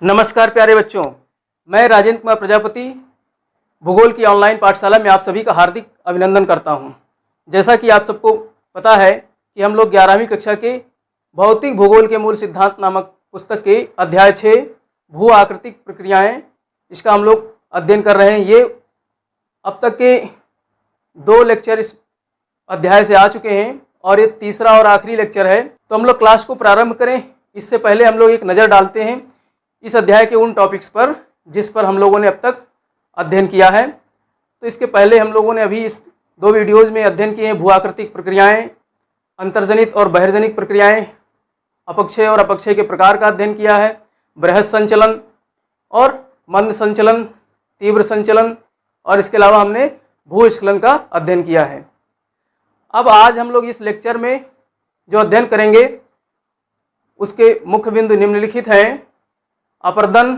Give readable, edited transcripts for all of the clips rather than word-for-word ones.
नमस्कार प्यारे बच्चों, मैं राजेंद्र कुमार प्रजापति भूगोल की ऑनलाइन पाठशाला में आप सभी का हार्दिक अभिनंदन करता हूं। जैसा कि आप सबको पता है कि हम लोग 11वीं कक्षा के भौतिक भूगोल के मूल सिद्धांत नामक पुस्तक के अध्याय 6 भू आकृतिक प्रक्रियाएं, इसका हम लोग अध्ययन कर रहे हैं। ये अब तक के 2 लेक्चर इस अध्याय से आ चुके हैं और ये तीसरा और आखिरी लेक्चर है। तो हम लोग क्लास को प्रारंभ करें इससे पहले हम लोग एक नज़र डालते हैं इस अध्याय के उन टॉपिक्स पर जिस पर हम लोगों ने अब तक अध्ययन किया है। तो इसके पहले हम लोगों ने अभी इस 2 वीडियोज़ में अध्ययन किए हैं भू आकृतिक प्रक्रियाएँ, अंतर्जनित और बहिर्जनित प्रक्रियाएँ, अपक्षय और अपक्षय के प्रकार का अध्ययन किया है, बृहद संचलन और मंद संचलन, तीव्र संचलन, और इसके अलावा हमने भूस्खलन का अध्ययन किया है। अब आज हम लोग इस लेक्चर में जो अध्ययन करेंगे उसके मुख्य बिंदु निम्नलिखित हैं। अपरदन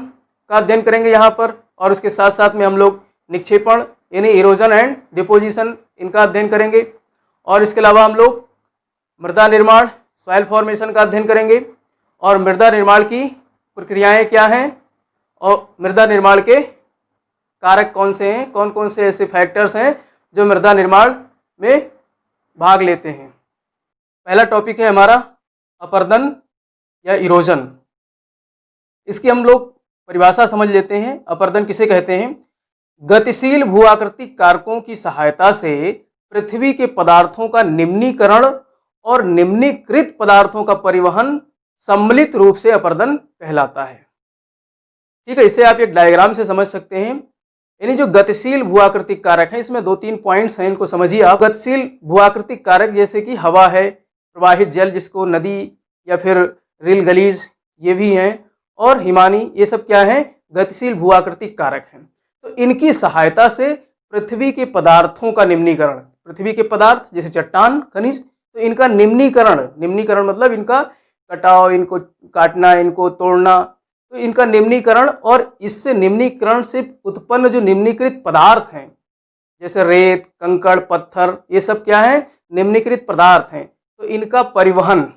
का अध्ययन करेंगे यहाँ पर, और उसके साथ साथ में हम लोग निक्षेपण यानी इरोजन एंड डिपोजिशन इनका अध्ययन करेंगे, और इसके अलावा हम लोग मृदा निर्माण सॉइल फॉर्मेशन का अध्ययन करेंगे और मृदा निर्माण की प्रक्रियाएं क्या हैं और मृदा निर्माण के कारक कौन से हैं, कौन कौन से ऐसे फैक्टर्स हैं जो मृदा निर्माण में भाग लेते हैं। पहला टॉपिक है हमारा अपरदन या इरोजन। इसकी हम लोग परिभाषा समझ लेते हैं। अपरदन किसे कहते हैं? गतिशील भू आकृतिक कारकों की सहायता से पृथ्वी के पदार्थों का निम्नीकरण और निम्नीकृत पदार्थों का परिवहन सम्मिलित रूप से अपरदन कहलाता है। ठीक है, इसे आप एक डायग्राम से समझ सकते हैं। यानी जो गतिशील भू आकृतिक कारक हैं, इसमें 2-3 पॉइंट्स हैं, इनको समझिए आप। गतिशील भू आकृतिक कारक जैसे कि हवा है, प्रवाहित जल जिसको नदी या फिर रील गलीज ये भी हैं, और हिमानी, ये सब क्या है? गतिशील भू आकृतिक कारक हैं। तो इनकी सहायता से पृथ्वी के पदार्थों का निम्नीकरण, पृथ्वी के पदार्थ जैसे चट्टान, खनिज, तो इनका निम्नीकरण मतलब इनका कटाव, इनको काटना, इनको तोड़ना, तो इनका निम्नीकरण, और इससे निम्नीकरण से उत्पन्न जो निम्नीकृत पदार्थ हैं जैसे रेत, कंकड़, पत्थर, ये सब क्या है? निम्नीकृत पदार्थ हैं। तो इनका परिवहन,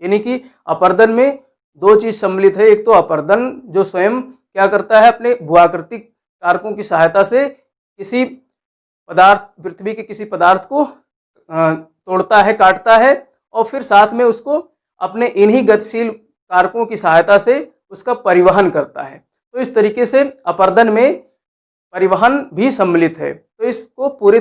यानी कि अपरदन में 2 चीज सम्मिलित है। एक तो अपरदन जो स्वयं क्या करता है, अपने भूआकृतिक कारकों की सहायता से किसी पदार्थ, पृथ्वी के किसी पदार्थ को तोड़ता है, काटता है, और फिर साथ में उसको अपने इन्हीं गतिशील कारकों की सहायता से उसका परिवहन करता है। तो इस तरीके से अपरदन में परिवहन भी सम्मिलित है। तो इसको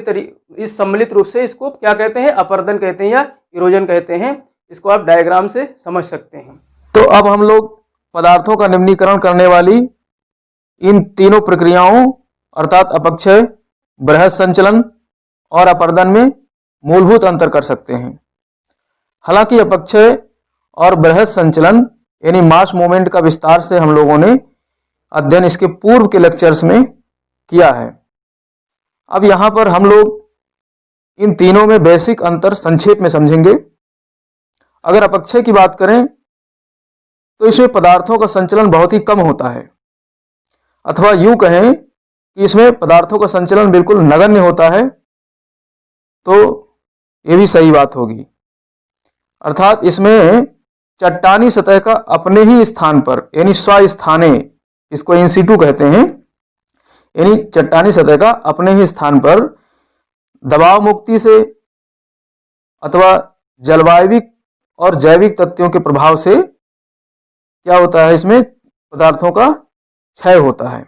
इस सम्मिलित रूप से इसको क्या कहते हैं? अपरदन कहते हैं या इरोजन कहते हैं। इसको आप डायग्राम से समझ सकते हैं। तो अब हम लोग पदार्थों का निम्नीकरण करने वाली इन तीनों प्रक्रियाओं अर्थात अपक्षय, बृहद संचलन और अपरदन में मूलभूत अंतर कर सकते हैं। हालांकि अपक्षय और बृहद संचलन यानी मास मूवमेंट का विस्तार से हम लोगों ने अध्ययन इसके पूर्व के लेक्चर्स में किया है। अब यहां पर हम लोग इन तीनों में बेसिक अंतर संक्षेप में समझेंगे। अगर अपक्षय की बात करें तो इसमें पदार्थों का संचलन बहुत ही कम होता है, अथवा यूं कहें कि इसमें पदार्थों का संचलन बिल्कुल नगण्य होता है, तो ये भी सही बात होगी। अर्थात इसमें चट्टानी सतह का अपने ही स्थान पर यानी स्वस्थाने, इसको इन सिटू कहते हैं, यानी चट्टानी सतह का अपने ही स्थान पर दबाव मुक्ति से अथवा जलवायविक और जैविक तत्वों के प्रभाव से क्या होता है? इसमें पदार्थों का क्षय होता है।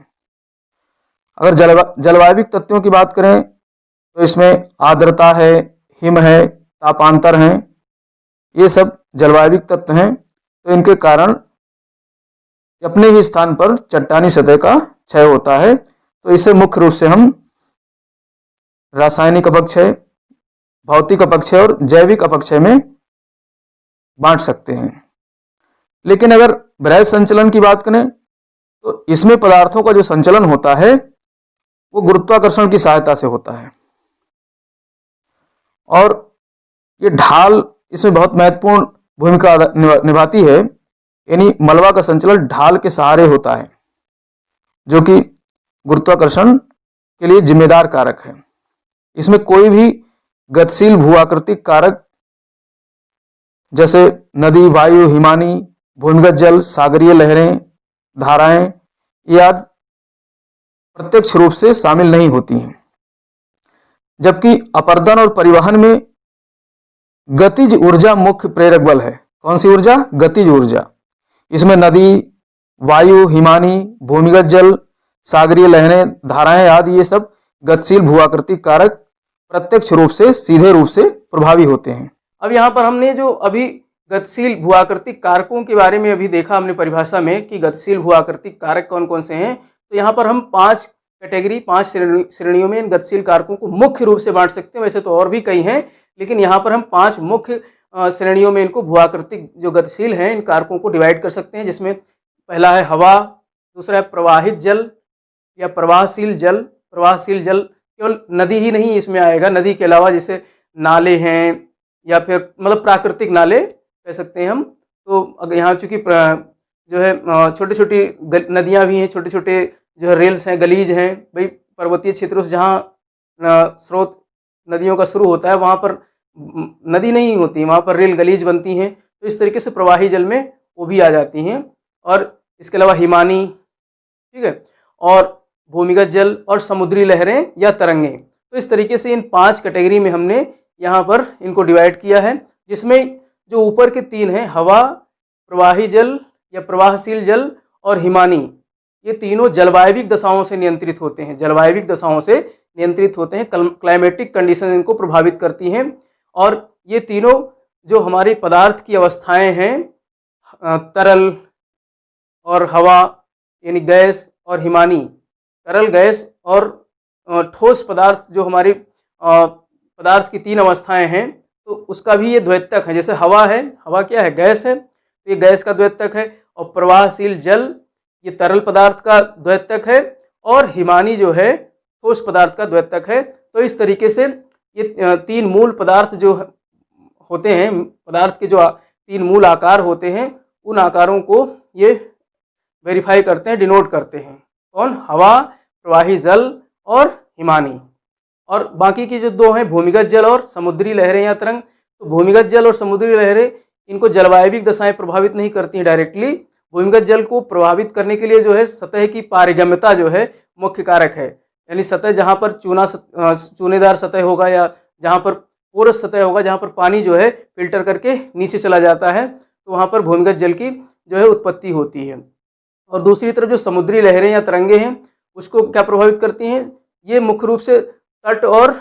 अगर जलवायविक तत्वों की बात करें तो इसमें आर्द्रता है, हिम है, तापांतर हैं, ये सब जलवायविक तत्व हैं। तो इनके कारण अपने ही स्थान पर चट्टानी सतह का क्षय होता है। तो इसे मुख्य रूप से हम रासायनिक अपक्षय, भौतिक अपक्षय और जैविक अपक्षय में बांट सकते हैं। लेकिन अगर बृहद संचलन की बात करें तो इसमें पदार्थों का जो संचलन होता है वो गुरुत्वाकर्षण की सहायता से होता है, और ये ढाल इसमें बहुत महत्वपूर्ण भूमिका निभाती है। यानी मलबा का संचलन ढाल के सहारे होता है, जो कि गुरुत्वाकर्षण के लिए जिम्मेदार कारक है। इसमें कोई भी गतिशील भू आकृतिक कारक जैसे नदी, वायु, हिमानी, भूमिगत जल, सागरीय लहरें, धाराएं आदि प्रत्यक्ष रूप से शामिल नहीं होती हैं, जबकि अपर्दन और परिवहन में गतिज ऊर्जा मुख्य प्रेरक बल है। कौन सी ऊर्जा? गतिज ऊर्जा। इसमें नदी, वायु, हिमानी, भूमिगत जल, सागरीय लहरें, धाराएं आदि ये सब गतिशील भूआकृतिक कारक प्रत्यक्ष रूप से सीधे रूप से प्रभावी होते हैं। अब यहाँ पर हमने जो अभी गतिशील भूआकृतिक कारकों के बारे में अभी देखा हमने परिभाषा में कि गतिशील भूआकृतिक कारक कौन कौन से हैं, तो यहाँ पर हम 5 कैटेगरी 5 श्रेणियों में इन गतिशील कारकों को मुख्य रूप से बांट सकते हैं। वैसे तो और भी कई हैं, लेकिन यहाँ पर हम 5 मुख्य श्रेणियों में इनको भूआकृतिक जो गतिशील हैं इन कारकों को डिवाइड कर सकते हैं, जिसमें पहला है हवा, दूसरा है प्रवाहित जल या प्रवाहशील जल। प्रवाहशील जल केवल नदी ही नहीं इसमें आएगा, नदी के अलावा जैसे नाले हैं या फिर मतलब प्राकृतिक नाले कह सकते हैं हम। तो अगर यहाँ चूँकि जो है छोटी छोटी नदियाँ भी हैं, छोटे छोटे जो है रेल्स हैं, गलीज हैं, भाई पर्वतीय क्षेत्रों से जहाँ स्रोत नदियों का शुरू होता है वहाँ पर नदी नहीं होती, वहाँ पर रेल गलीज बनती हैं, तो इस तरीके से प्रवाही जल में वो भी आ जाती हैं। और इसके अलावा हिमानी, ठीक है, और भूमिगत जल और समुद्री लहरें या तरंगें। तो इस तरीके से इन 5 कैटेगरी में हमने यहाँ पर इनको डिवाइड किया है, जिसमें जो ऊपर के 3 हैं हवा, प्रवाही जल या प्रवाहशील जल और हिमानी, ये तीनों जलवायविक दशाओं से नियंत्रित होते हैं, जलवायविक दशाओं से नियंत्रित होते हैं, क्लाइमेटिक कंडीशन इनको प्रभावित करती हैं। और ये तीनों जो हमारी पदार्थ की अवस्थाएं हैं, तरल और हवा यानी गैस और हिमानी, तरल, गैस और ठोस पदार्थ, जो हमारी पदार्थ की 3 अवस्थाएं हैं, तो उसका भी ये द्वैतक है। जैसे हवा है, हवा क्या है? गैस है, तो ये गैस का द्वैतक है। और प्रवाहशील जल ये तरल पदार्थ का द्वैतक है, और हिमानी जो है ठोस पदार्थ का द्वैतक है। तो इस तरीके से ये 3 मूल पदार्थ जो होते हैं, पदार्थ के जो 3 मूल आकार होते हैं, उन आकारों को ये वेरीफाई करते हैं, डिनोट करते हैं। कौन? हवा, प्रवाही जल और हिमानी। और बाकी की जो 2 हैं भूमिगत जल और समुद्री लहरें या तरंग। तो भूमिगत जल और समुद्री लहरें इनको जलवायविक दशाएं प्रभावित नहीं करती हैं डायरेक्टली। भूमिगत जल को प्रभावित करने के लिए जो है सतह की पारगम्यता जो है मुख्य कारक है, यानी सतह जहाँ पर चूनेदार सतह होगा या जहाँ पर पोरस सतह होगा, जहाँ पर पानी जो है फिल्टर करके नीचे चला जाता है, तो वहाँ पर भूमिगत जल की जो है उत्पत्ति होती है। और दूसरी तरफ जो समुद्री लहरें या तरंगे हैं, उसको क्या प्रभावित करती हैं? ये मुख्य रूप से तट और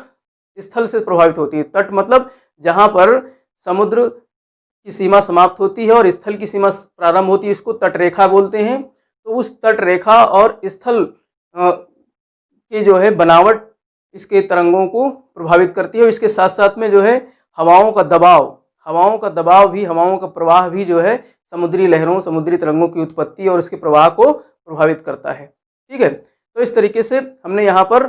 स्थल से प्रभावित होती है। तट मतलब जहाँ पर समुद्र की सीमा समाप्त होती है और स्थल की सीमा प्रारंभ होती है, इसको तटरेखा बोलते हैं। तो उस तटरेखा और स्थल की जो है बनावट इसके तरंगों को प्रभावित करती है। और इसके साथ साथ में जो है हवाओं का दबाव भी, हवाओं का प्रवाह भी जो है समुद्री लहरों, समुद्री तरंगों की उत्पत्ति और इसके प्रवाह को प्रभावित करता है। ठीक है, तो इस तरीके से हमने यहाँ पर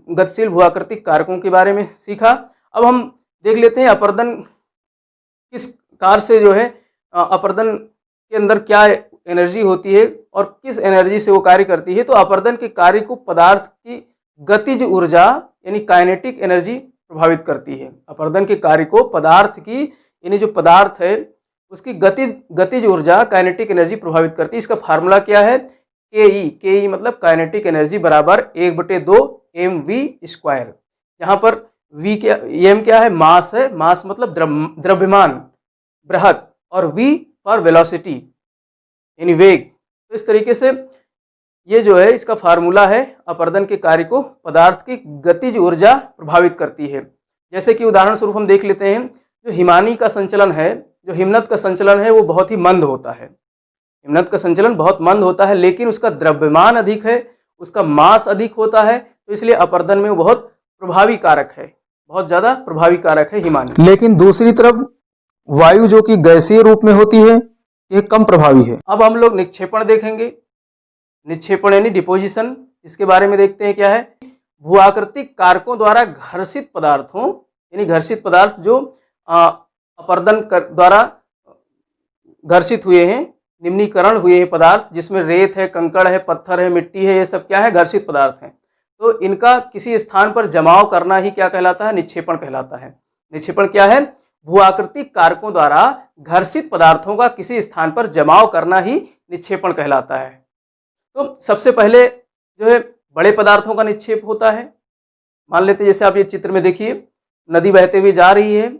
गतिशील भूआकृतिक कारकों के बारे में सीखा। अब हम देख लेते हैं अपर्दन किस कार से जो है अपर्दन के अंदर क्या एनर्जी होती है और किस एनर्जी से वो कार्य करती है। तो अपर्दन के कार्य को पदार्थ की गतिज ऊर्जा यानी काइनेटिक एनर्जी प्रभावित करती है। अपर्दन के कार्य को पदार्थ की यानी जो पदार्थ है उसकी गतिज ऊर्जा काइनेटिक एनर्जी प्रभावित करती है। इसका फार्मूला क्या है? के ई मतलब काइनेटिक एनर्जी बराबर 1/2 mv²। यहाँ पर v क्या, m क्या है? मास है, मास मतलब द्रव्यमान, बृहत, और v फॉर वेलोसिटी यानी वेग। तो इस तरीके से ये जो है इसका फार्मूला है, अपर्दन के कार्य को पदार्थ की गतिज ऊर्जा प्रभावित करती है। जैसे कि उदाहरण स्वरूप हम देख लेते हैं, जो हिमानी का संचलन है, जो हिमनद का संचलन है, वो बहुत ही मंद होता है। हिमनद का संचलन बहुत मंद होता है, लेकिन उसका द्रव्यमान अधिक है, उसका मास अधिक होता है, तो इसलिए अपर्दन में वो बहुत प्रभावी कारक है, बहुत ज़्यादा प्रभावी कारक है हिमानी। लेकिन दूसरी तरफ वायु जो कि गैसीय रूप में होती है, ये कम प्रभावी है। अब हम लोग निक्षेपण देखेंगे। निक्षेपण यानी डिपोजिशन, इसके बारे में देखते हैं क्या है। भूआकृतिक कारकों द्वारा घर्षित पदार्थों यानी घर्षित पदार्थ जो अपर्दन द्वारा घर्षित हुए हैं, निम्नीकरण हुए हैं पदार्थ, जिसमें रेत है, कंकड़ है, पत्थर है, मिट्टी है, ये सब क्या है? घर्षित पदार्थ हैं। तो इनका किसी स्थान पर जमाव करना ही क्या कहलाता है? निक्षेपण कहलाता है। निक्षेपण क्या है? भूआकृतिक कारकों द्वारा घर्षित पदार्थों का किसी स्थान पर जमाव करना ही निक्षेपण कहलाता है। तो सबसे पहले जो है बड़े पदार्थों का निक्षेप होता है। मान लेते हैं जैसे आप ये चित्र में देखिए, नदी बहते हुए जा रही है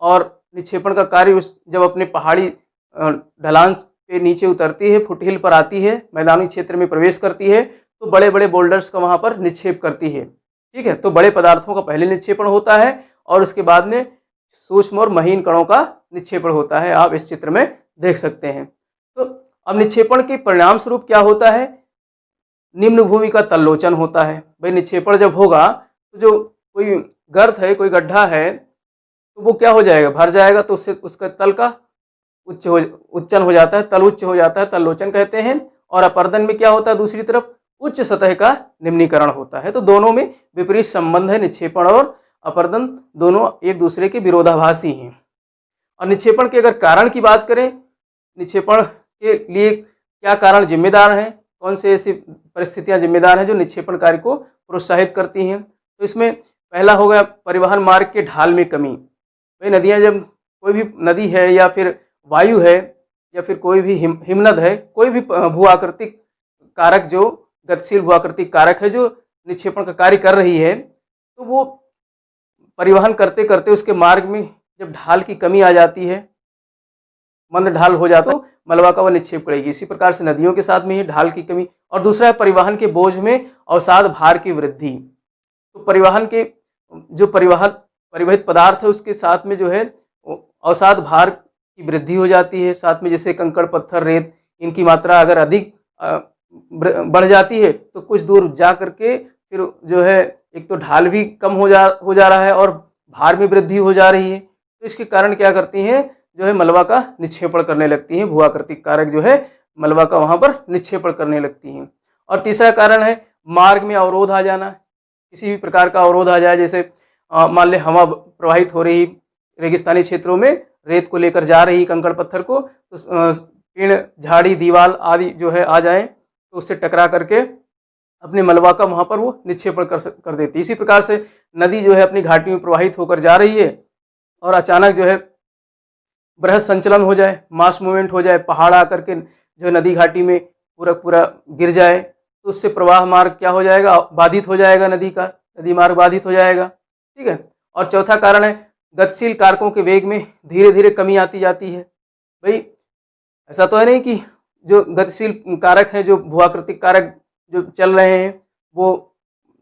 और निक्षेपण का कार्य जब अपने पहाड़ी ढलान पे नीचे उतरती है, फुटहिल पर आती है, मैदानी क्षेत्र में प्रवेश करती है, तो बड़े बड़े बोल्डर्स का वहाँ पर निक्षेप करती है। ठीक है, तो बड़े पदार्थों का पहले निक्षेपण होता है और उसके बाद में सूक्ष्म और महीन कणों का निक्षेपण होता है। आप इस चित्र में देख सकते हैं। तो अब निक्षेपण के परिणाम स्वरूप क्या होता है, निम्न भूमि का तल्लोचन होता है। भाई निक्षेपण जब होगा तो जो कोई गर्त है, कोई गड्ढा है, तो वो क्या हो जाएगा, भर जाएगा, तो उससे उसका तल का उच्चन हो जाता है, तल उच्च हो जाता है, तल्लोचन कहते हैं। और अपर्दन में क्या होता है, दूसरी तरफ उच्च सतह का निम्नीकरण होता है। तो दोनों में विपरीत संबंध है, निक्षेपण और अपर्दन दोनों एक दूसरे के विरोधाभासी हैं। और निक्षेपण के अगर कारण की बात करें, निक्षेपण के लिए क्या कारण जिम्मेदार हैं, कौन से ऐसी परिस्थितियां जिम्मेदार हैं जो निक्षेपण कार्य को प्रोत्साहित करती हैं। तो इसमें पहला हो गया परिवहन मार्ग के ढाल में कमी। भाई नदियां जब, कोई भी नदी है या फिर वायु है या फिर कोई भी हिमनद है, कोई भी भू आकृतिक कारक जो गतिशील भू आकृतिक कारक है जो निक्षेपण का कार्य कर रही है, तो वो परिवहन करते करते उसके मार्ग में जब ढाल की कमी आ जाती है, मंद ढाल हो जाता है, तो मलबा का वह निक्षेप करेगी। इसी प्रकार से नदियों के साथ में ही ढाल की कमी। और दूसरा है परिवहन के बोझ में अवसाद भार की वृद्धि। तो परिवहन के जो परिवहित पदार्थ है उसके साथ में जो है अवसाद भार की वृद्धि हो जाती है। साथ में जैसे कंकड़ पत्थर रेत, इनकी मात्रा अगर अधिक बढ़ जाती है तो कुछ दूर जा करके फिर जो है एक तो ढाल भी कम हो जा रहा है और भार में वृद्धि हो जा रही है। तो इसके कारण क्या करती हैं, जो है मलबा का निक्षेपण करने लगती हैं, भू आकृतिक कारक जो है मलबा का वहाँ पर निक्षेपण करने लगती हैं। और तीसरा कारण है मार्ग में अवरोध आ जाना। किसी भी प्रकार का अवरोध आ जाए, जैसे मान ले हवा प्रवाहित हो रही रेगिस्तानी क्षेत्रों में, रेत को लेकर जा रही कंकड़ पत्थर को, तो पेड़ झाड़ी दीवार आदि जो है आ जाए तो उससे टकरा करके अपने मलबा का वहाँ पर वो निक्षेपण कर देती है। इसी प्रकार से नदी जो है अपनी घाटी में प्रवाहित होकर जा रही है और अचानक जो है बृहद संचलन हो जाए, मास मूवमेंट हो जाए, पहाड़ आकर के जो नदी घाटी में पूरा गिर जाए, तो उससे प्रवाह मार्ग क्या हो जाएगा, बाधित हो जाएगा, नदी मार्ग बाधित हो जाएगा। ठीक है। और चौथा कारण है गतिशील कारकों के वेग में धीरे धीरे कमी आती जाती है। भाई ऐसा तो है नहीं कि जो गतिशील कारक है, जो भूआकृतिक कारक जो चल रहे हैं, वो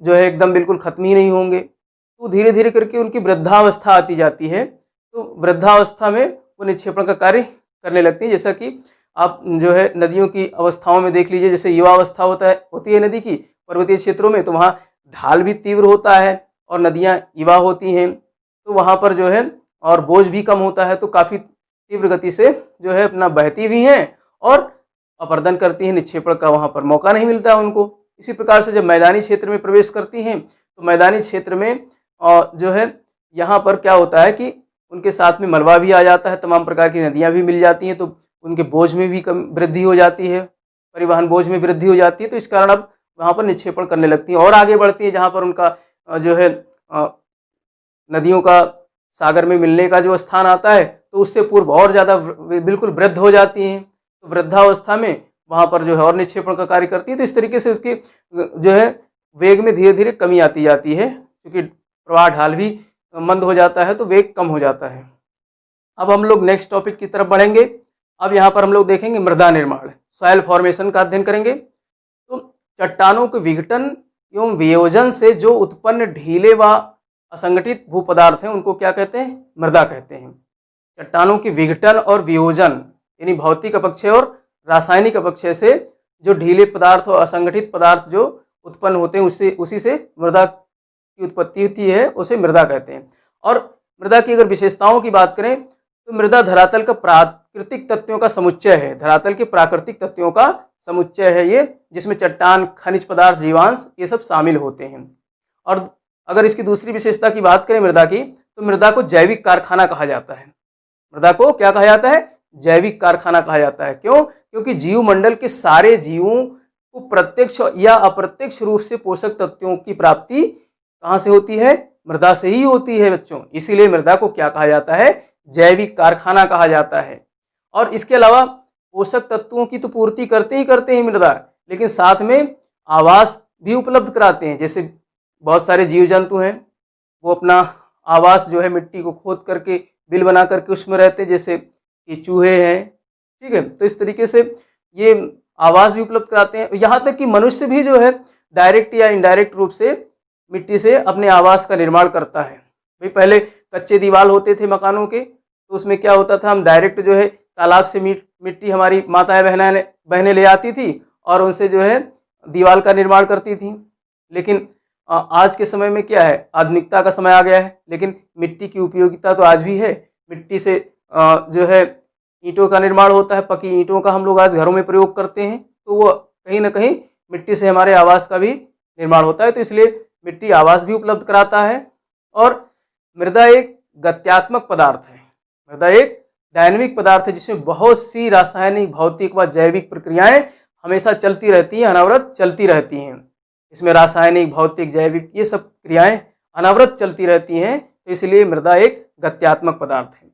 जो है एकदम बिल्कुल खत्म ही नहीं होंगे, तो धीरे धीरे करके उनकी वृद्धावस्था आती जाती है। तो वृद्धावस्था में वो निक्षेपण का कार्य करने लगती है। जैसा कि आप जो है नदियों की अवस्थाओं में देख लीजिए, जैसे युवा अवस्था होती है नदी की पर्वतीय क्षेत्रों में, तो वहाँ ढाल भी तीव्र होता है और नदियाँ युवा होती हैं, तो वहाँ पर जो है और बोझ भी कम होता है, तो काफ़ी तीव्र गति से जो है अपना बहती भी हैं और अपर्दन करती हैं, निक्षेपण का वहाँ पर मौका नहीं मिलता उनको। इसी प्रकार से जब मैदानी क्षेत्र में प्रवेश करती हैं, तो मैदानी क्षेत्र में जो है यहाँ पर क्या होता है कि उनके साथ में मलबा भी आ जाता है, तमाम प्रकार की नदियाँ भी मिल जाती हैं, तो उनके बोझ में भी कम वृद्धि हो जाती है, परिवहन बोझ में वृद्धि हो जाती है। तो इस कारण अब वहाँ पर निक्षेपण करने लगती हैं और आगे बढ़ती है, जहाँ पर उनका जो है नदियों का सागर में मिलने का जो स्थान आता है, तो उससे पूर्व और ज़्यादा बिल्कुल वृद्ध हो जाती हैं। तो वृद्धावस्था में वहाँ पर जो है और निक्षेपण का कार्य करती है। तो इस तरीके से उसकी जो है वेग में धीरे धीरे कमी आती जाती है, क्योंकि प्रवाह ढाल भी मंद हो जाता है, तो वेग कम हो जाता है। अब हम लोग नेक्स्ट टॉपिक की तरफ बढ़ेंगे। अब यहाँ पर हम लोग देखेंगे मृदा निर्माण, सॉइल फॉर्मेशन का अध्ययन करेंगे। तो चट्टानों के विघटन एवं वियोजन से जो उत्पन्न ढीले व असंगठित भू पदार्थ हैं, उनको क्या कहते हैं, मृदा कहते हैं। चट्टानों के विघटन और वियोजन यानी भौतिक अपक्षय और रासायनिक अपक्षय से जो ढीले पदार्थ और असंगठित पदार्थ जो उत्पन्न होते हैं, उसी से मृदा की उत्पत्ति होती है, उसे मृदा कहते हैं। और मृदा की अगर विशेषताओं की बात करें, तो मृदा धरातल का प्राकृतिक तत्वों का समुच्चय है, धरातल के प्राकृतिक तत्वों का समुच्चय है ये, जिसमें चट्टान, खनिज पदार्थ, जीवांश ये सब शामिल होते हैं। और अगर इसकी दूसरी विशेषता की बात करें मृदा की, तो मृदा को जैविक कारखाना कहा जाता है। मृदा को क्या कहा जाता है, जैविक कारखाना कहा जाता है। क्यों? क्योंकि जीव मंडल के सारे जीवों को प्रत्यक्ष या अप्रत्यक्ष रूप से पोषक तत्वों की प्राप्ति कहाँ से होती है, मृदा से ही होती है बच्चों। इसीलिए मृदा को क्या कहा जाता है, जैविक कारखाना कहा जाता है। और इसके अलावा पोषक तत्वों की तो पूर्ति करते ही करते हैं मृदा, लेकिन साथ में आवास भी उपलब्ध कराते हैं। जैसे बहुत सारे जीव जंतु हैं, वो अपना आवास जो है मिट्टी को खोद करके बिल बना करके उसमें रहते हैं, जैसे कि चूहे हैं, ठीक है। तो इस तरीके से ये आवास भी उपलब्ध कराते हैं। यहाँ तक कि मनुष्य भी जो है डायरेक्ट या इनडायरेक्ट रूप से मिट्टी से अपने आवास का निर्माण करता है। भाई पहले कच्चे दीवार होते थे मकानों के, तो उसमें क्या होता था, हम डायरेक्ट जो है तालाब से मिट्टी हमारी माताएं बहनें ले आती थी और उनसे जो है दीवार का निर्माण करती थी। लेकिन आज के समय में क्या है, आधुनिकता का समय आ गया है, लेकिन मिट्टी की उपयोगिता तो आज भी है। मिट्टी से जो है ईंटों का निर्माण होता है, पकी ईंटों का हम लोग आज घरों में प्रयोग करते हैं, तो वो कहीं ना कहीं मिट्टी से हमारे आवास का भी निर्माण होता है। तो इसलिए मिट्टी आवास भी उपलब्ध कराता है। और मृदा एक गत्यात्मक पदार्थ है, मृदा एक डायनेमिक पदार्थ है, जिसमें बहुत सी रासायनिक, भौतिक व जैविक प्रक्रियाएं हमेशा चलती रहती हैं, अनवरत चलती रहती हैं। इसमें रासायनिक, भौतिक, जैविक ये सब क्रियाएं अनवरत चलती रहती हैं, तो इसलिए मृदा एक गत्यात्मक पदार्थ है।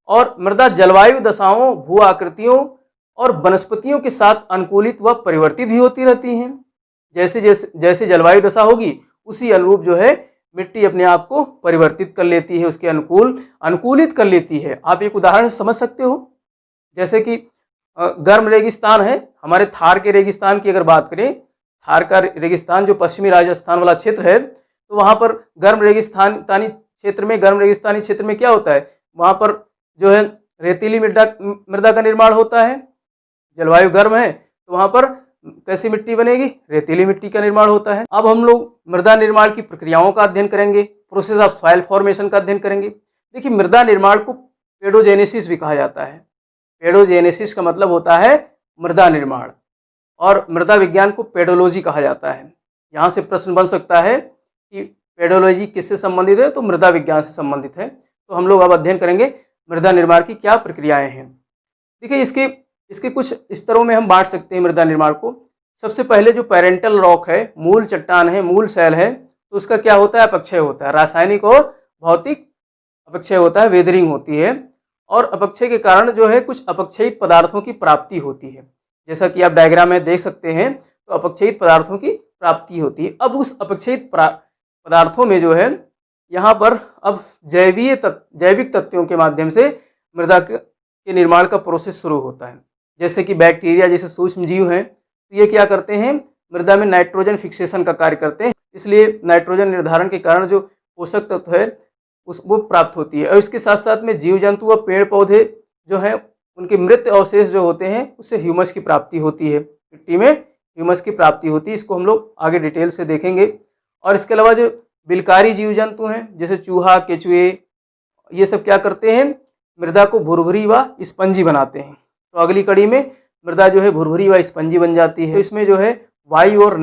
और मृदा जलवायु दशाओं, भू आकृतियों और वनस्पतियों के साथ अनुकूलित व परिवर्तित भी होती रहती हैं। जैसे जैसे जैसे जलवायु दशा होगी, उसी अनुरूप जो है मिट्टी अपने आप को परिवर्तित कर लेती है, उसके अनुकूलित कर लेती है। आप एक उदाहरण समझ सकते हो, जैसे कि गर्म रेगिस्तान है, हमारे थार के रेगिस्तान की अगर बात करें, थार का रेगिस्तान जो पश्चिमी राजस्थान वाला क्षेत्र है, तो वहाँ पर गर्म रेगिस्तानी क्षेत्र में क्या होता है, वहाँ पर जो है रेतीली मृदा का निर्माण होता है। जलवायु गर्म है तो वहाँ पर कैसी मिट्टी बनेगी, रेतीली मिट्टी का निर्माण होता है। अब हम लोग मृदा निर्माण की प्रक्रियाओं का अध्ययन करेंगे, प्रोसेस ऑफ सॉइल फॉर्मेशन का अध्ययन करेंगे। देखिए, मृदा निर्माण को पेडोजेनेसिस भी कहा जाता है। पेडोजेनेसिस का मतलब होता है मृदा निर्माण, और मृदा विज्ञान को पेडोलॉजी कहा जाता है। यहाँ से प्रश्न बन सकता है कि पेडोलॉजी किससे संबंधित है, तो मृदा विज्ञान से संबंधित है। तो हम लोग अब अध्ययन करेंगे मृदा निर्माण की क्या प्रक्रियाएं हैं। देखिए, इसके कुछ स्तरों में हम बांट सकते हैं मृदा निर्माण को। सबसे पहले जो पेरेंटल रॉक है, मूल चट्टान है, मूल शैल है, तो उसका क्या होता है, अपक्षय होता है। रासायनिक और भौतिक अपक्षय होता है, वेदरिंग होती है, और अपक्षय के कारण जो है कुछ अपक्षयित पदार्थों की प्राप्ति होती है। जैसा कि आप डायग्राम में देख सकते हैं, तो अपक्षयित पदार्थों की प्राप्ति होती है। अब उस अपक्षयित पदार्थों में जो है यहाँ पर अब जैविक तत्वों के माध्यम से मृदा के निर्माण का प्रोसेस शुरू होता है। जैसे कि बैक्टीरिया जैसे सूक्ष्म जीव हैं, तो ये क्या करते हैं, मृदा में नाइट्रोजन फिक्सेशन का कार्य करते हैं। इसलिए नाइट्रोजन निर्धारण के कारण जो पोषक तत्व है वो प्राप्त होती है। और इसके साथ साथ में जीव जंतु व पेड़ पौधे जो हैं, उनके मृत अवशेष जो होते हैं, उससे ह्यूमस की प्राप्ति होती है। मिट्टी में ह्यूमस की प्राप्ति होती है, इसको हम लोग आगे डिटेल से देखेंगे। और इसके अलावा जो बिलकारी जीव जंतु हैं, जैसे चूहा, केचुए, ये सब क्या करते हैं, मृदा को भुरभुरी व स्पंजी बनाते हैं। तो अगली कड़ी में मृदा जो है भुरभुरी व स्पंजी बन जाती है। तो इसमें जो है वायु और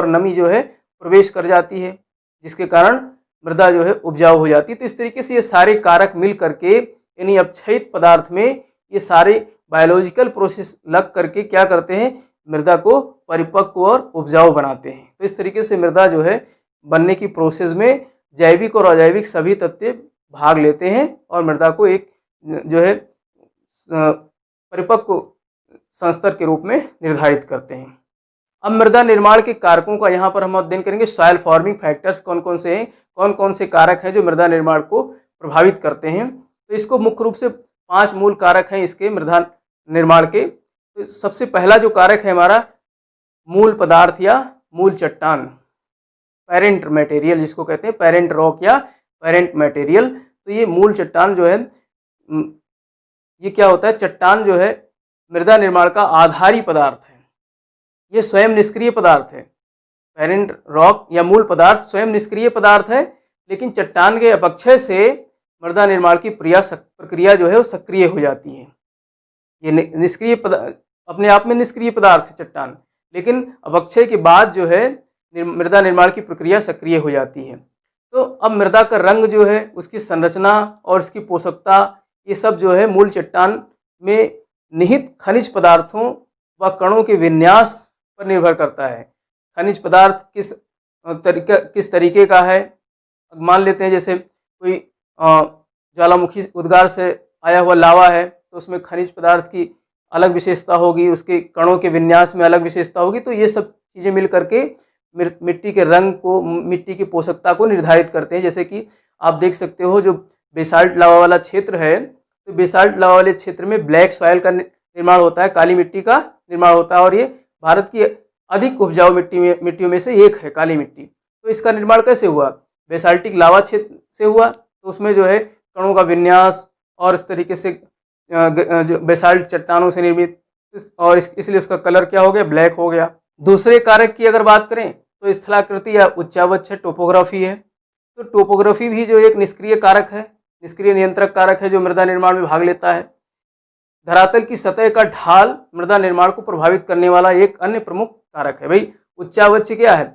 नमी जो है प्रवेश कर जाती है, जिसके कारण मृदा जो है उपजाऊ हो जाती है। तो इस तरीके से ये सारे कारक मिल करके, यानी अपक्षयित पदार्थ में ये सारे बायोलॉजिकल प्रोसेस लग करके क्या करते हैं, मृदा को परिपक्व और उपजाऊ बनाते हैं। तो इस तरीके से मृदा जो है बनने की प्रोसेस में जैविक और अजैविक सभी तत्व भाग लेते हैं और मृदा को एक जो है परिपक्व संस्तर के रूप में निर्धारित करते हैं। अब मृदा निर्माण के कारकों का यहाँ पर हम अध्ययन करेंगे। सॉइल फॉर्मिंग फैक्टर्स कौन कौन से हैं, कौन कौन से कारक हैं जो मृदा निर्माण को प्रभावित करते हैं। तो इसको मुख्य रूप से 5 मूल कारक हैं इसके मृदा निर्माण के। तो सबसे पहला जो कारक है हमारा मूल पदार्थ या मूल चट्टान, पेरेंट मटेरियल जिसको कहते हैं, पेरेंट रॉक या पेरेंट मटेरियल। तो ये मूल चट्टान जो है, ये क्या होता है, चट्टान जो है मृदा निर्माण का आधारी पदार्थ है। ये स्वयं निष्क्रिय पदार्थ है। पेरेंट रॉक या मूल पदार्थ स्वयं निष्क्रिय पदार्थ है, लेकिन चट्टान के अपक्षय से मृदा निर्माण की प्रक्रिया जो है वो सक्रिय हो जाती है। ये निष्क्रिय अपने आप में निष्क्रिय पदार्थ है चट्टान, लेकिन अपक्षय के बाद जो है मृदा निर्माण की प्रक्रिया सक्रिय हो जाती है। तो अब मृदा का रंग जो है, उसकी संरचना और उसकी पोषकता, ये सब जो है मूल चट्टान में निहित खनिज पदार्थों व कणों के विन्यास पर निर्भर करता है। खनिज पदार्थ किस तरीके का है, मान लेते हैं जैसे कोई ज्वालामुखी उद्गार से आया हुआ लावा है, तो उसमें खनिज पदार्थ की अलग विशेषता होगी, उसके कणों के विन्यास में अलग विशेषता होगी। तो ये सब चीज़ें मिल करके मिट्टी के रंग को, मिट्टी की पोषकता को निर्धारित करते हैं। जैसे कि आप देख सकते हो जो बेसाल्ट लावा वाला क्षेत्र है, तो बेसाल्ट लावा वाले क्षेत्र में ब्लैक सॉइल का निर्माण होता है, काली मिट्टी का निर्माण होता है, और ये भारत की अधिक उपजाऊ मिट्टियों में से एक है काली मिट्टी। तो इसका निर्माण कैसे हुआ? बेसाल्टिक लावा क्षेत्र से हुआ। तो उसमें जो है कणों का विन्यास और इस तरीके से जो बेसाल्ट चट्टानों से निर्मित, और इसलिए उसका कलर क्या हो गया? ब्लैक हो गया। दूसरे कारक की अगर बात करें तो स्थलाकृति या उच्चावच है, टोपोग्राफी है। तो टोपोग्राफी भी जो एक निष्क्रिय कारक है, निष्क्रिय नियंत्रक कारक है, जो मृदा निर्माण में भाग लेता है। धरातल की सतह का ढाल मृदा निर्माण को प्रभावित करने वाला एक अन्य प्रमुख कारक है। भाई उच्चावच क्या है?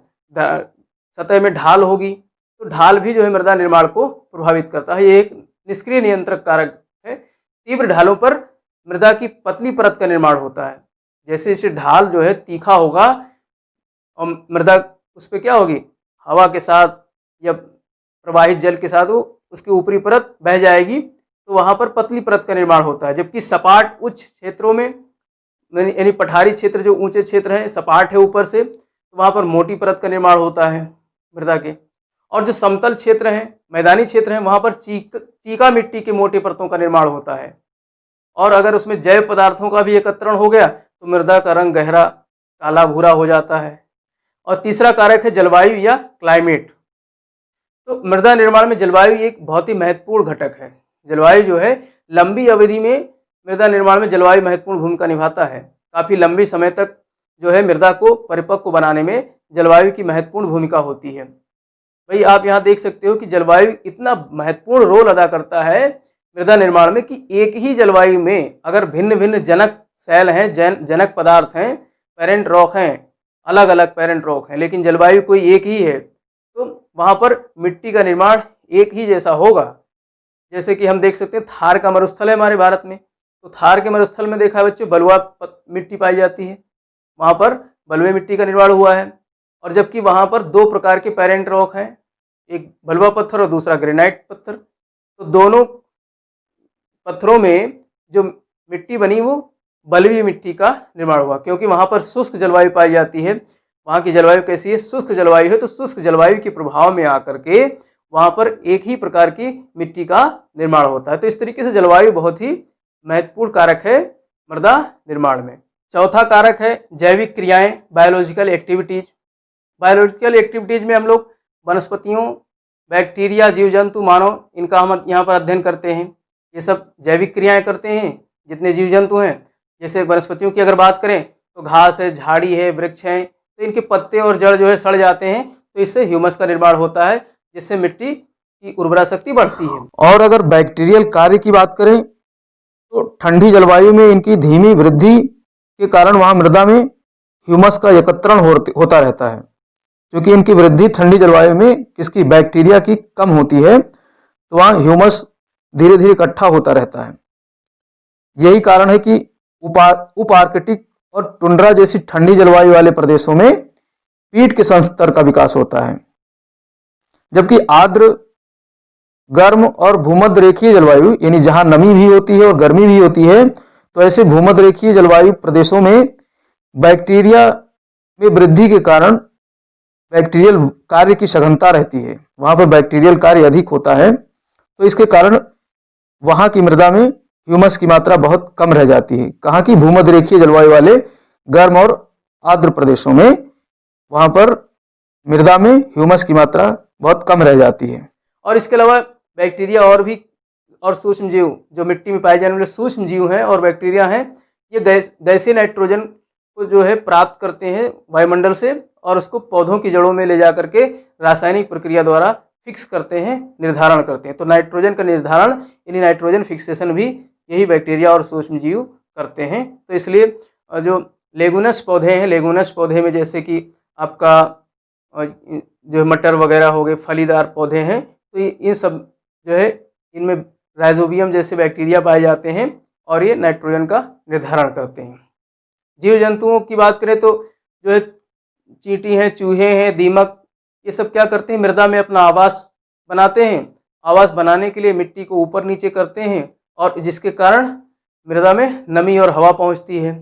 सतह में ढाल होगी, तो ढाल भी जो है मृदा निर्माण को प्रभावित करता है। ये एक निष्क्रिय नियंत्रक कारक है। तीव्र ढालों पर मृदा की पतली परत का निर्माण होता है। जैसे जैसे ढाल जो है तीखा होगा और मृदा उस पर क्या होगी? हवा के साथ या प्रवाहित जल के साथ वो उसकी ऊपरी परत बह जाएगी, तो वहाँ पर पतली परत का निर्माण होता है। जबकि सपाट उच्च क्षेत्रों में, यानी पठारी क्षेत्र जो ऊंचे क्षेत्र हैं, सपाट है ऊपर से, तो वहाँ पर मोटी परत का निर्माण होता है मृदा के। और जो समतल क्षेत्र हैं, मैदानी क्षेत्र हैं, वहाँ पर चीका मिट्टी के मोटे परतों का निर्माण होता है। और अगर उसमें जैव पदार्थों का भी एकत्रण हो गया तो मृदा का रंग गहरा काला भूरा हो जाता है। और तीसरा कारक है जलवायु या क्लाइमेट। तो मृदा निर्माण में जलवायु एक बहुत ही महत्वपूर्ण घटक है। जलवायु जो है लंबी अवधि में मृदा निर्माण में जलवायु महत्वपूर्ण भूमिका निभाता है। काफ़ी लंबी समय तक जो है मृदा को परिपक्व बनाने में जलवायु की महत्वपूर्ण भूमिका होती है। भाई आप यहाँ देख सकते हो कि जलवायु इतना महत्वपूर्ण रोल अदा करता है मृदा निर्माण में कि एक ही जलवायु में अगर भिन्न भिन्न जनक सेल हैं, जनक पदार्थ हैं, पेरेंट रॉक हैं, अलग अलग पेरेंट रॉक हैं, लेकिन जलवायु कोई एक ही है, तो वहाँ पर मिट्टी का निर्माण एक ही जैसा होगा। जैसे कि हम देख सकते हैं थार का मरुस्थल है हमारे भारत में, तो थार के मरुस्थल में देखा है बच्चों बलुआ मिट्टी पाई जाती है, वहाँ पर बलुए मिट्टी का निर्माण हुआ है। और जबकि वहाँ पर दो प्रकार के पेरेंट रॉक हैं, एक बलुआ पत्थर और दूसरा ग्रेनाइट पत्थर। तो दोनों पत्थरों में जो मिट्टी बनी वो बलुई मिट्टी का निर्माण हुआ, क्योंकि वहाँ पर शुष्क जलवायु पाई जाती है। वहाँ की जलवायु कैसी है? शुष्क जलवायु है। तो शुष्क जलवायु के प्रभाव में आकर के वहाँ पर एक ही प्रकार की मिट्टी का निर्माण होता है। तो इस तरीके से जलवायु बहुत ही महत्वपूर्ण कारक है मृदा निर्माण में। चौथा कारक है जैविक क्रियाएं, बायोलॉजिकल एक्टिविटीज। बायोलॉजिकल एक्टिविटीज में हम लोग वनस्पतियों, बैक्टीरिया, जीव जंतु, मानव, इनका हम यहाँ पर अध्ययन करते हैं। ये सब जैविक क्रियाएं करते हैं जितने जीव जंतु हैं। जैसे वनस्पतियों की अगर बात करें तो घास है, झाड़ी है, वृक्ष हैं, तो इनके पत्ते और जड़ जो है सड़ जाते हैं, तो इससे ह्यूमस का निर्माण होता है, जिससे मिट्टी की उर्वरा शक्ति बढ़ती है। और अगर बैक्टीरियल कार्य की बात करें तो ठंडी जलवायु में इनकी धीमी वृद्धि के कारण वहाँ मृदा में ह्यूमस का एकत्रण होता रहता है। क्योंकि इनकी वृद्धि ठंडी जलवायु में किसकी, बैक्टीरिया की कम होती है, तो वहाँ ह्यूमस धीरे धीरे इकट्ठा होता रहता है। यही कारण है कि उप आर्कटिक और टुंड्रा जैसी ठंडी जलवायु वाले प्रदेशों में पीट के संस्तर का विकास होता है। जबकि आर्द्र, गर्म और भूमध्य रेखीय जलवायु, यानी जहां नमी भी होती है और गर्मी भी होती है, तो ऐसे भूमध्य रेखीय जलवायु प्रदेशों में बैक्टीरिया में वृद्धि के कारण बैक्टीरियल कार्य की सघनता रहती है। वहां पर बैक्टीरियल कार्य अधिक होता है, तो इसके कारण वहां की मृदा में ह्यूमस की मात्रा बहुत कम रह जाती है। कहाँ की? भूमध्य रेखीय जलवायु वाले गर्म और आर्द्र प्रदेशों में, वहां पर मृदा में ह्यूमस की मात्रा बहुत कम रह जाती है। और इसके अलावा बैक्टीरिया और सूक्ष्म जीव जो मिट्टी में पाए जाने वाले सूक्ष्म जीव हैं और बैक्टीरिया हैं, ये गैसीय नाइट्रोजन को जो है प्राप्त करते हैं वायुमंडल से, और उसको पौधों की जड़ों में ले जा करके रासायनिक प्रक्रिया द्वारा फिक्स करते हैं, निर्धारण करते हैं। तो नाइट्रोजन का निर्धारण, यानी नाइट्रोजन फिक्सेशन भी यही बैक्टीरिया और सूक्ष्म जीव करते हैं। तो इसलिए जो लेगुनस पौधे हैं, लेगुनस पौधे में जैसे कि आपका जो मटर वगैरह हो गए, फलीदार पौधे हैं, तो इन सब जो है इनमें राइजोबियम जैसे बैक्टीरिया पाए जाते हैं और ये नाइट्रोजन का निर्धारण करते हैं। जीव जंतुओं की बात करें तो जो है चींटी हैं, चूहे हैं, दीमक, ये सब क्या करते हैं? मृदा में अपना आवास बनाते हैं। आवास बनाने के लिए मिट्टी को ऊपर नीचे करते हैं, और जिसके कारण मृदा में नमी और हवा पहुंचती है।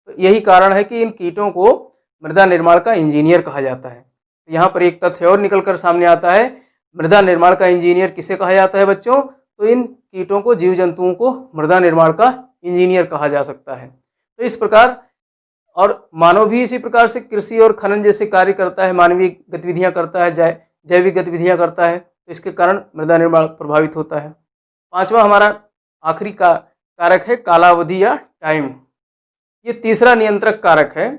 तो यही कारण है कि इन कीटों को मृदा निर्माण का इंजीनियर कहा जाता है। यहाँ पर एक तथ्य और निकल कर सामने आता है, मृदा निर्माण का इंजीनियर किसे कहा जाता है बच्चों? तो इन कीटों को, जीव जंतुओं को मृदा निर्माण का इंजीनियर कहा जा सकता है। तो इस प्रकार, और मानव भी इसी प्रकार से कृषि और खनन जैसे कार्य करता है, मानवीय गतिविधियां करता है, जैविक गतिविधियां करता है, तो इसके कारण मृदा निर्माण प्रभावित होता है। पांचवा हमारा आखिरी कारक है कालावधि या टाइम। ये तीसरा नियंत्रक कारक है,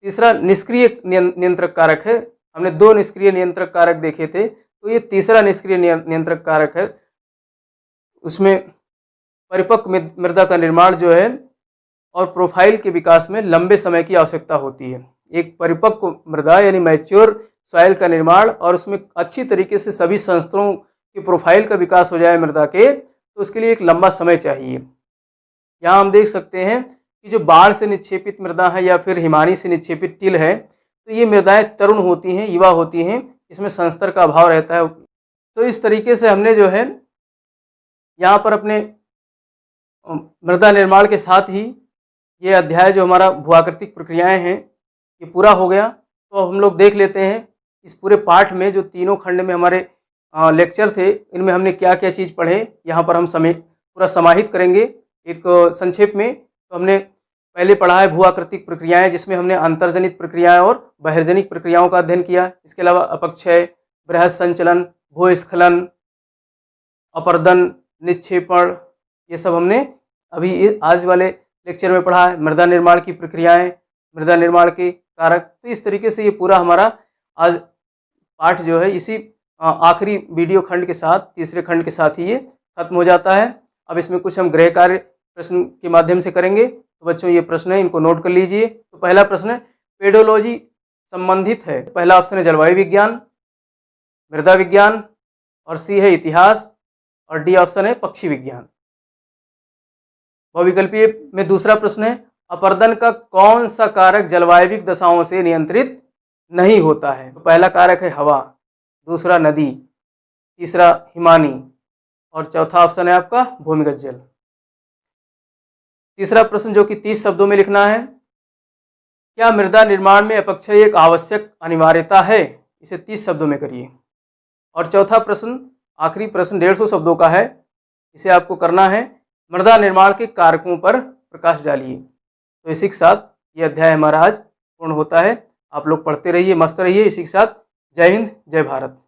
तीसरा निष्क्रिय नियंत्रक कारक है। हमने 2 निष्क्रिय नियंत्रक कारक देखे थे, तो ये तीसरा निष्क्रिय नियंत्रक कारक है। उसमें परिपक्व मृदा का निर्माण जो है और प्रोफाइल के विकास में लंबे समय की आवश्यकता होती है। एक परिपक्व मृदा यानी मैच्योर सॉइल का निर्माण और उसमें अच्छी तरीके से सभी संस्तरों की प्रोफाइल का विकास हो जाए मृदा के, तो उसके लिए एक लंबा समय चाहिए। यहाँ हम देख सकते हैं कि जो बाढ़ से निक्षेपित मृदा है या फिर हिमानी से निक्षेपित टिल है, तो ये मृदाएं तरुण होती हैं, युवा होती हैं, इसमें संस्तर का अभाव रहता है। तो इस तरीके से हमने जो है यहाँ पर अपने मृदा निर्माण के साथ ही ये अध्याय जो हमारा भूआकृतिक प्रक्रियाएं हैं ये पूरा हो गया। तो अब हम लोग देख लेते हैं इस पूरे पाठ में जो तीनों खंड में हमारे लेक्चर थे, इनमें हमने क्या क्या चीज़ पढ़े, यहाँ पर हम पूरा समाहित करेंगे एक संक्षेप में। तो हमने पहले पढ़ा है भूआकृतिक प्रक्रियाएं, जिसमें हमने अंतर्जनित प्रक्रियाएं और बहिर्जनिक प्रक्रियाओं का अध्ययन किया। इसके अलावा अपक्षय, बृहद संचलन, भूस्खलन, अपर्दन, निक्षेपण, ये सब हमने अभी आज वाले लेक्चर में पढ़ा है। मृदा निर्माण की प्रक्रियाएं, मृदा निर्माण के कारक। तो इस तरीके से ये पूरा हमारा आज पाठ जो है इसी आखिरी वीडियो खंड के साथ, तीसरे खंड के साथ ही ये खत्म हो जाता है। अब इसमें कुछ हम गृह कार्य प्रश्न के माध्यम से करेंगे। तो बच्चों ये प्रश्न है, इनको नोट कर लीजिए। तो पहला प्रश्न है, पेडोलॉजी संबंधित है। पहला ऑप्शन है जलवायु विज्ञान, मृदा विज्ञान, और सी है इतिहास, और डी ऑप्शन है पक्षी विज्ञान। बहुविकल्पीय में दूसरा प्रश्न है, अपर्दन का कौन सा कारक जलवायविक दशाओं से नियंत्रित नहीं होता है? तो पहला कारक है हवा, दूसरा नदी, तीसरा हिमानी, और चौथा ऑप्शन है आपका भूमिगत जल। तीसरा प्रश्न जो कि 30 शब्दों में लिखना है, क्या मृदा निर्माण में अपक्षय एक आवश्यक अनिवार्यता है? इसे 30 शब्दों में करिए। और चौथा प्रश्न, आखिरी प्रश्न 150 शब्दों का है, इसे आपको करना है, मृदा निर्माण के कारकों पर प्रकाश डालिए। तो इसी के साथ ये अध्याय हमारा आज पूर्ण होता है। आप लोग पढ़ते रहिए, मस्त रहिए। इसी के साथ जय हिंद, जय भारत।